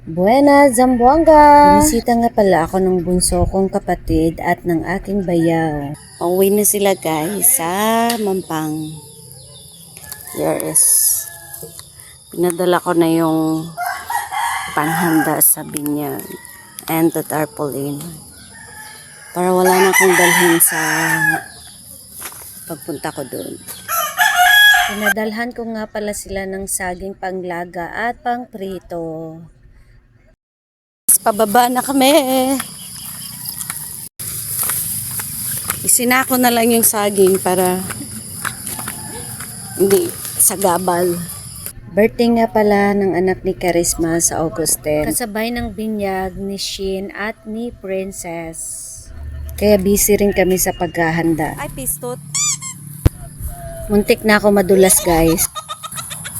Buena, Zamboanga! Binisita nga pala ako ng bunso kong kapatid at ng aking bayaw. Pauwi na sila guys sa Mampang. There is. Pinadala ko na yung panghanda sa binyag and the tarpaulin. Para wala na akong dalhin sa pagpunta ko doon. Pinadalhan ko nga pala sila ng saging panglaga at pangprito. Pababa na kami. Isinako na lang yung saging para hindi sagabal. Birthday nga pala ng anak ni Charisma sa August 10. Kasabay ng binyag ni Shin at ni Princess. Kaya busy rin kami sa paghahanda. Ay, pistot. Muntik na ako madulas guys.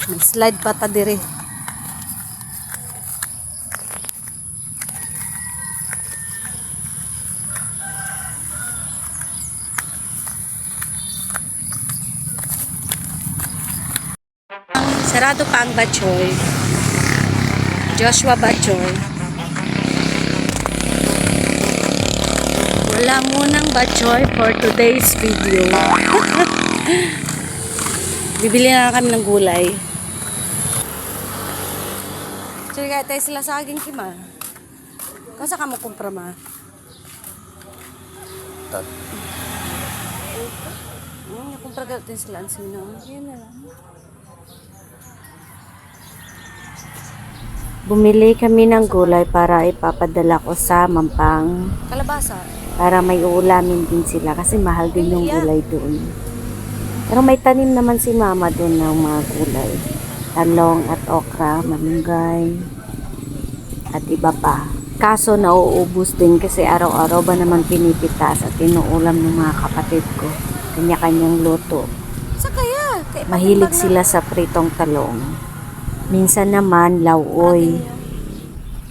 Nag-slide pa ta dire. Sarado pa ang Batchoy. Joshua Batchoy. Wala munang Batchoy for today's video. Bibili na kami ng gulay. Sige kaya tayo sila sa aking kima. Kasa ka mo kumpra ma? Kumpra gatin sila ang sino. Yan na lang. Bumili kami ng gulay para ipapadala ko sa Mampang. Kalabasa. Para may uulamin din sila kasi mahal din yung gulay doon. Pero may tanim naman si mama doon ng mga gulay. Talong at okra, malunggay, at iba pa. Kaso nauubos din kasi araw-araw ba naman pinipitas at inuulam ng mga kapatid ko. Kanya-kanyang luto. Sa kaya? Mahilig sila sa pritong talong. Minsan naman, lauoy.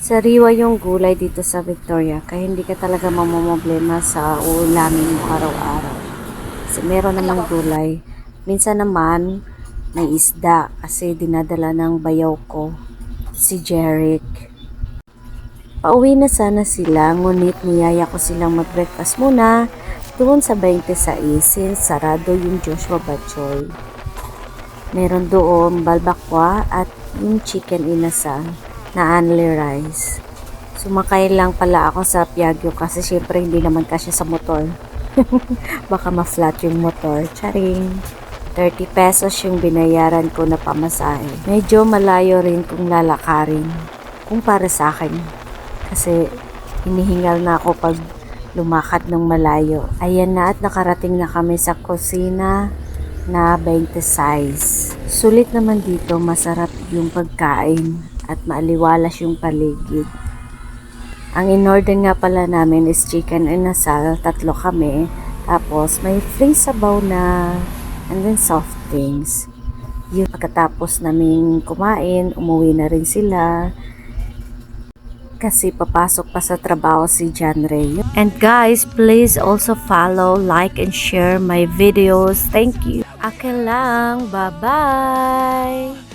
Sariwa yung gulay dito sa Victoria, kaya hindi ka talaga mamumblema sa uulamin mo araw-araw. Kasi meron namang gulay. Minsan naman, may isda kasi dinadala ng bayaw ko, si Jeric. Pauwi na sana sila, ngunit niyaya ko silang mag-breakfast muna doon sa 26 since sarado yung Joshua Batchoy. Meron doon balbakwa at yung chicken inasal na only rice. Sumakay lang pala ako sa Piaggio kasi syempre hindi naman kasya sa motor. Baka ma-flat yung motor. Charing. 30 pesos yung binayaran ko na pamasahe. Medyo malayo rin kung lalakarin. Kung para sa akin. Kasi hinihingal na ako pag lumakad ng malayo. Ayan na at nakarating na kami sa kusina na 26. Sulit naman dito, masarap yung pagkain at maaliwalas yung paligid. Ang in-order nga pala namin is chicken inasal, 3 kami, tapos may free sabaw na and then soft drinks. Yung pagkatapos namin kumain, umuwi na rin sila kasi papasok pa sa trabaho si John Ray. And guys, please also follow, like, and share my videos. Thank you. Akin lang. Bye-bye!